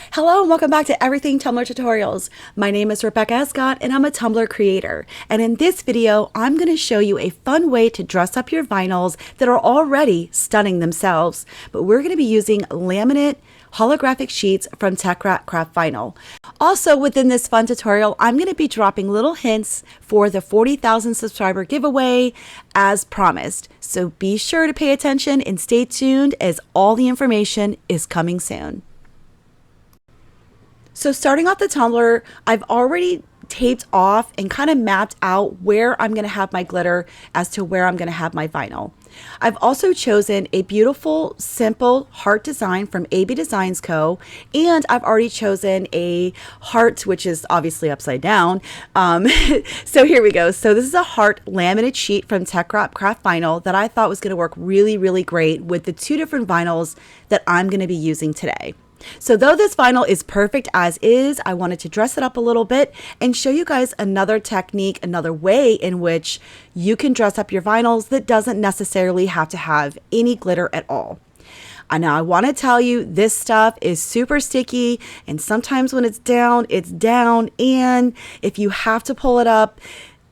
Hello and welcome back to Everything Tumbler Tutorials. My name is Rebecca Escott and I'm a Tumbler creator. And in this video, I'm going to show you a fun way to dress up your vinyls that are already stunning themselves. But we're going to be using laminate holographic sheets from Tech Rat Craft Vinyl. Also within this fun tutorial, I'm going to be dropping little hints for the 40,000 subscriber giveaway as promised. So be sure to pay attention and stay tuned as all the information is coming soon. So starting off the tumbler, I've already taped off and kind of mapped out where I'm going to have my glitter as to where I'm going to have my vinyl. I've also chosen a beautiful, simple heart design from AB Designs Co. And I've already chosen a heart, which is obviously upside down. So here we go. So this is a heart laminate sheet from Tech Rat Craft Vinyl that I thought was going to work really, really great with the two different vinyls that I'm going to be using today. So though this vinyl is perfect as is, I wanted to dress it up a little bit and show you guys another technique, another way in which you can dress up your vinyls that doesn't necessarily have to have any glitter at all. Now I want to tell you this stuff is super sticky, and sometimes when it's down, and if you have to pull it up,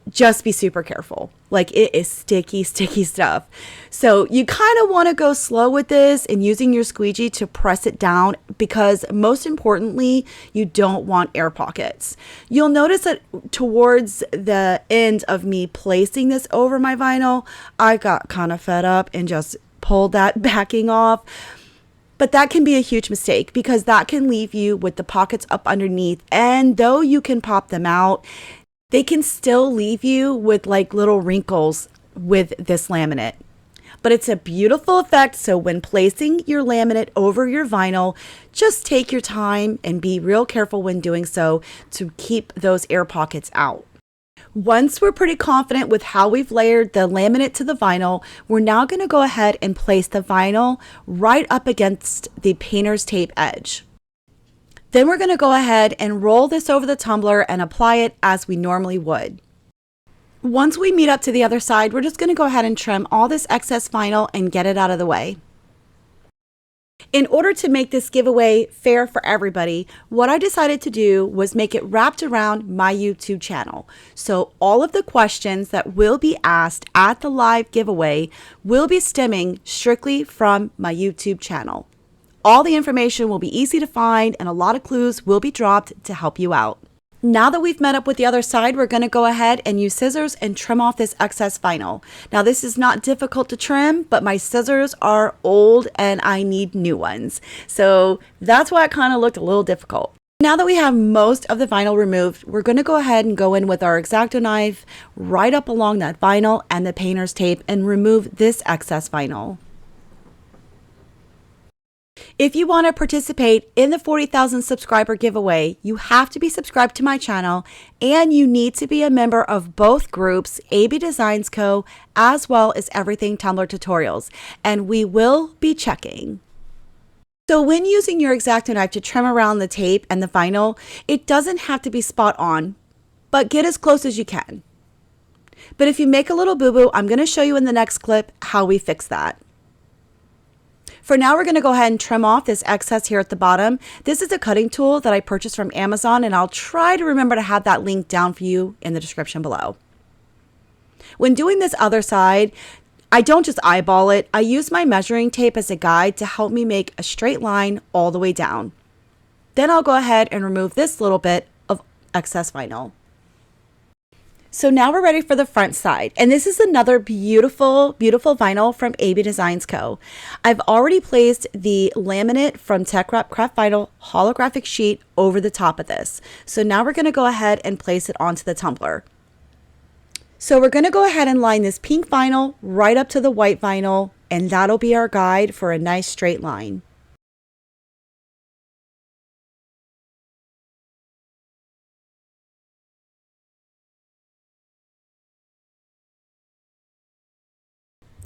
just be super careful. Like, it is sticky stuff. So you kind of want to go slow with this and using your squeegee to press it down, because most importantly, you don't want air pockets. You'll notice that towards the end of me placing this over my vinyl, I got kind of fed up and just pulled that backing off. But that can be a huge mistake, because that can leave you with the pockets up underneath. And though you can pop them out, they can still leave you with like little wrinkles with this laminate. But it's a beautiful effect, so when placing your laminate over your vinyl, just take your time and be real careful when doing so to keep those air pockets out. Once we're pretty confident with how we've layered the laminate to the vinyl, we're now going to go ahead and place the vinyl right up against the painter's tape edge. Then we're going to go ahead and roll this over the tumbler and apply it as we normally would. Once we meet up to the other side, we're just going to go ahead and trim all this excess vinyl and get it out of the way. In order to make this giveaway fair for everybody, what I decided to do was make it wrapped around my YouTube channel. So all of the questions that will be asked at the live giveaway will be stemming strictly from my YouTube channel. All the information will be easy to find and a lot of clues will be dropped to help you out. Now that we've met up with the other side, we're going to go ahead and use scissors and trim off this excess vinyl. Now this is not difficult to trim, but my scissors are old and I need new ones. So that's why it kind of looked a little difficult. Now that we have most of the vinyl removed, we're going to go ahead and go in with our X-Acto knife right up along that vinyl and the painter's tape and remove this excess vinyl. If you want to participate in the 40,000 subscriber giveaway, you have to be subscribed to my channel and you need to be a member of both groups, AB Designs Co. as well as Everything Tumbler Tutorials, and we will be checking. So when using your X-Acto knife to trim around the tape and the vinyl, it doesn't have to be spot on, but get as close as you can. But if you make a little boo-boo, I'm going to show you in the next clip how we fix that. For now, we're going to go ahead and trim off this excess here at the bottom. This is a cutting tool that I purchased from Amazon, and I'll try to remember to have that link down for you in the description below. When doing this other side, I don't just eyeball it. I use my measuring tape as a guide to help me make a straight line all the way down. Then I'll go ahead and remove this little bit of excess vinyl. So now we're ready for the front side, and this is another beautiful vinyl from AB Designs Co. I've already placed the laminate from Tech Rat Craft Vinyl holographic sheet over the top of this. So now we're going to go ahead and place it onto the tumbler. So we're going to go ahead and line this pink vinyl right up to the white vinyl, and that'll be our guide for a nice straight line.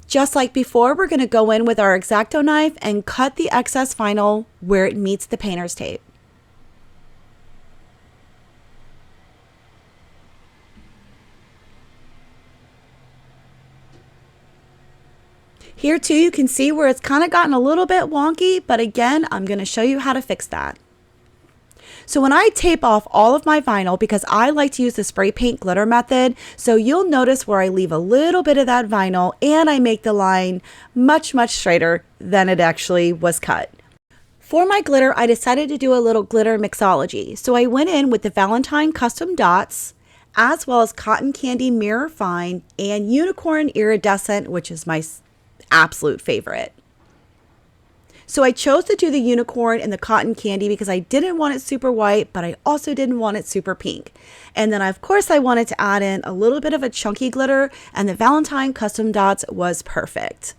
Just like before, we're going to go in with our X-Acto knife and cut the excess vinyl where it meets the painter's tape. Here too, you can see where it's kind of gotten a little bit wonky, but again, I'm going to show you how to fix that. So when I tape off all of my vinyl, because I like to use the spray paint glitter method, so you'll notice where I leave a little bit of that vinyl and I make the line much straighter than it actually was cut. For my glitter, I decided to do a little glitter mixology. So I went in with the Valentine Custom Dots, as well as Cotton Candy Mirror Fine and Unicorn Iridescent, which is my absolute favorite. So I chose to do the unicorn and the cotton candy because I didn't want it super white, but I also didn't want it super pink. And then of course I wanted to add in a little bit of a chunky glitter, and the Valentine Custom Dots was perfect.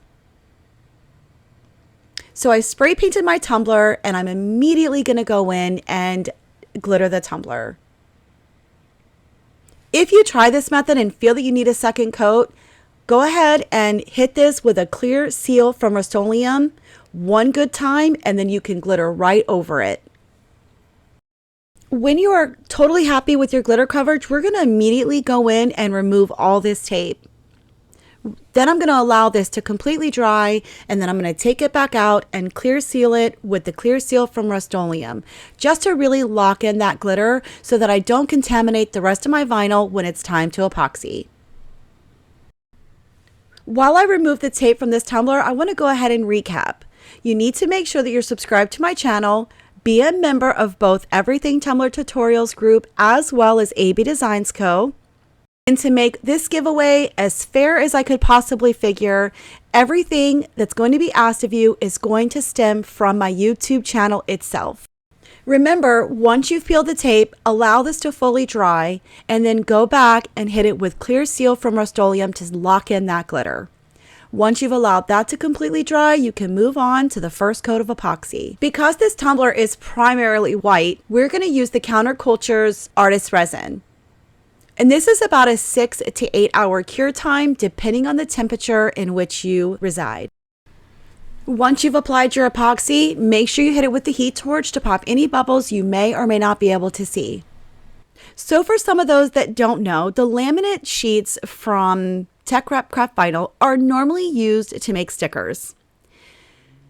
So I spray painted my tumbler, and I'm immediately going to go in and glitter the tumbler. If you try this method and feel that you need a second coat, go ahead and hit this with a clear seal from Rust-Oleum one good time, and then you can glitter right over it. When you are totally happy with your glitter coverage, we're going to immediately go in and remove all this tape. Then I'm going to allow this to completely dry, and then I'm going to take it back out and clear seal it with the clear seal from Rust-Oleum, just to really lock in that glitter so that I don't contaminate the rest of my vinyl when it's time to epoxy. While I remove the tape from this tumbler, I want to go ahead and recap. You need to make sure that you're subscribed to my channel, be a member of both Everything Tumbler Tutorials group as well as AB Designs Co. And to make this giveaway as fair as I could possibly figure, everything that's going to be asked of you is going to stem from my YouTube channel itself. Remember, once you've peeled the tape, allow this to fully dry, and then go back and hit it with clear seal from Rust-Oleum to lock in that glitter. Once you've allowed that to completely dry, you can move on to the first coat of epoxy. Because this tumbler is primarily white, we're going to use the Counterculture's Artist Resin. And this is about a 6 to 8 hour cure time, depending on the temperature in which you reside. Once you've applied your epoxy, make sure you hit it with the heat torch to pop any bubbles you may or may not be able to see. So for some of those that don't know, the laminate sheets from Tech Wrap Craft Vinyl are normally used to make stickers.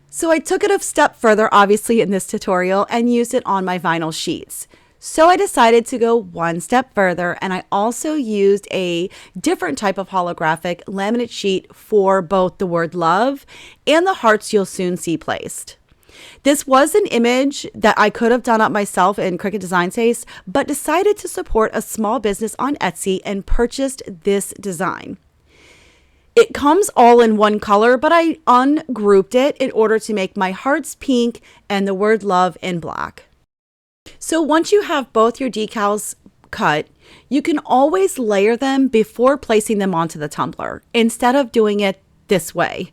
So I took it a step further, obviously, in this tutorial and used it on my vinyl sheets. So I decided to go one step further, and I also used a different type of holographic laminate sheet for both the word love and the hearts you'll soon see placed. This was an image that I could have done up myself in Cricut Design Space, but decided to support a small business on Etsy and purchased this design. It comes all in one color, but I ungrouped it in order to make my hearts pink and the word love in black. So once you have both your decals cut, you can always layer them before placing them onto the tumbler instead of doing it this way.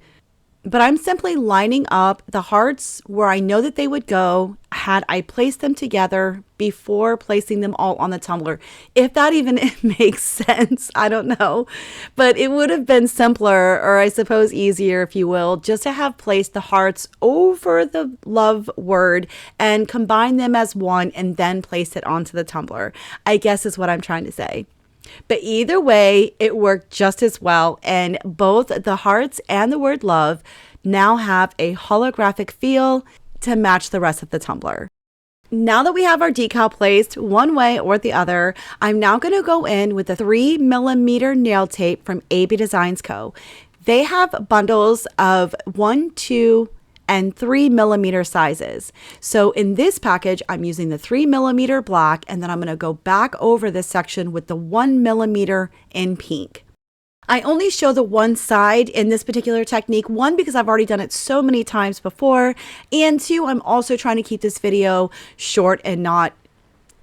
But I'm simply lining up the hearts where I know that they would go had I placed them together before placing them all on the tumbler. If that even makes sense, I don't know. But it would have been simpler, or I suppose easier, if you will, just to have placed the hearts over the love word and combine them as one and then place it onto the tumbler, I guess is what I'm trying to say. But either way, it worked just as well, and both the hearts and the word love now have a holographic feel to match the rest of the tumbler. Now that we have our decal placed one way or the other, I'm now going to go in with the 3mm nail tape from AB Designs Co. They have bundles of 1, 2, and 3mm sizes. So in this package, I'm using the 3mm black, and then I'm going to go back over this section with the 1mm in pink. I only show the one side in this particular technique, one, because I've already done it so many times before, and two, I'm also trying to keep this video short and not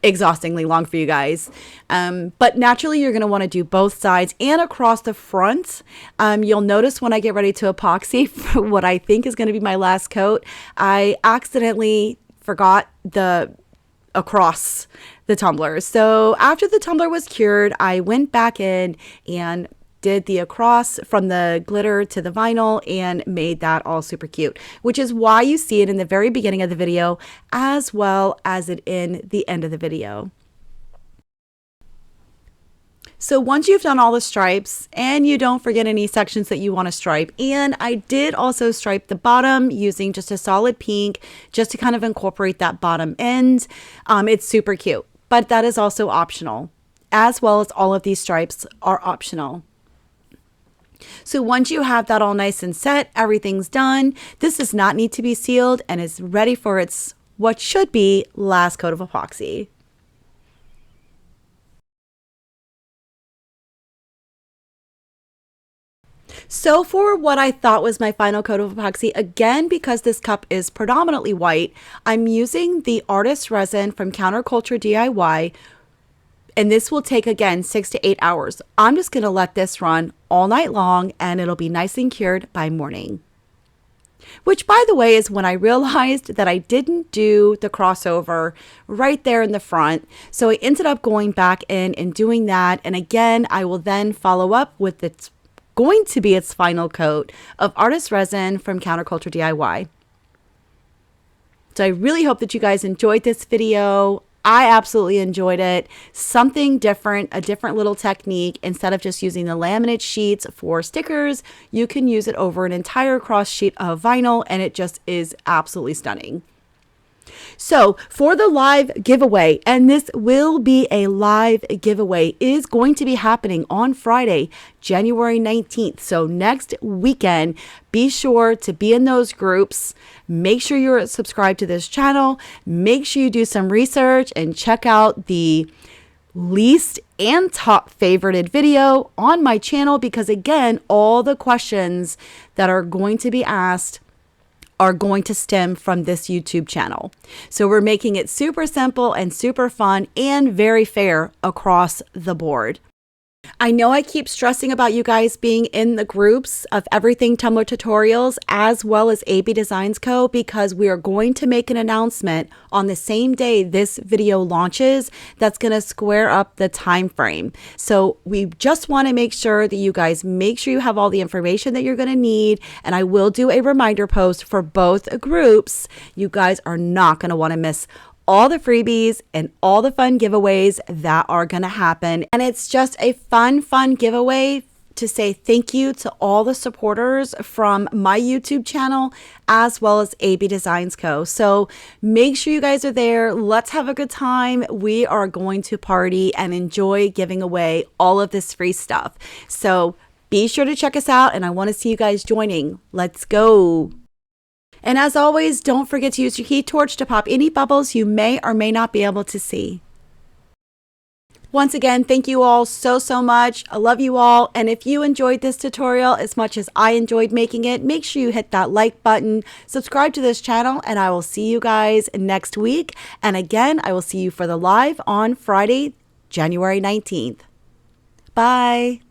exhaustingly long for you guys. But naturally, you're going to want to do both sides and across the front. You'll notice when I get ready to epoxy for what I think is going to be my last coat, I accidentally forgot the across the tumbler. So after the tumbler was cured, I went back in and did the across from the glitter to the vinyl and made that all super cute, which is why you see it in the very beginning of the video as well as it in the end of the video. So once you've done all the stripes, and you don't forget any sections that you want to stripe, and I did also stripe the bottom using just a solid pink just to kind of incorporate that bottom end. It's super cute, but that is also optional, as well as all of these stripes are optional. So once you have that all nice and set, everything's done. This does not need to be sealed and is ready for its what should be last coat of epoxy. So for what I thought was my final coat of epoxy, again, because this cup is predominantly white, I'm using the Artist Resin from Counterculture DIY, and this will take, again, 6 to 8 hours. I'm just going to let this run all night long, and it'll be nice and cured by morning. Which, by the way, is when I realized that I didn't do the crossover right there in the front. So I ended up going back in and doing that. And again, I will then follow up with its going to be its final coat of Artist Resin from Counterculture DIY. So I really hope that you guys enjoyed this video. I absolutely enjoyed it. Something different, a different little technique. Instead of just using the laminate sheets for stickers, you can use it over an entire cross sheet of vinyl, and it just is absolutely stunning. So for the live giveaway, and this will be a live giveaway, is going to be happening on Friday, January 19th. So next weekend, be sure to be in those groups. Make sure you're subscribed to this channel. Make sure you do some research and check out the least and top favorited video on my channel, because again, all the questions that are going to be asked are going to stem from this YouTube channel. So we're making it super simple and super fun and very fair across the board. I know I keep stressing about you guys being in the groups of Everything Tumbler Tutorials as well as AB Designs Co. because we are going to make an announcement on the same day this video launches that's going to square up the time frame. So we just want to make sure that you guys make sure you have all the information that you're going to need, and I will do a reminder post for both groups. You guys are not going to want to miss all the freebies and all the fun giveaways that are going to happen. And it's just a fun giveaway to say thank you to all the supporters from my YouTube channel as well as AB Designs Co. So make sure you guys are there. Let's have a good time. We are going to party and enjoy giving away all of this free stuff. So be sure to check us out, and I want to see you guys joining. Let's go. And as always, don't forget to use your heat torch to pop any bubbles you may or may not be able to see. Once again, thank you all so much. I love you all. And if you enjoyed this tutorial as much as I enjoyed making it, make sure you hit that like button, subscribe to this channel, and I will see you guys next week. And again, I will see you for the live on Friday, January 19th. Bye.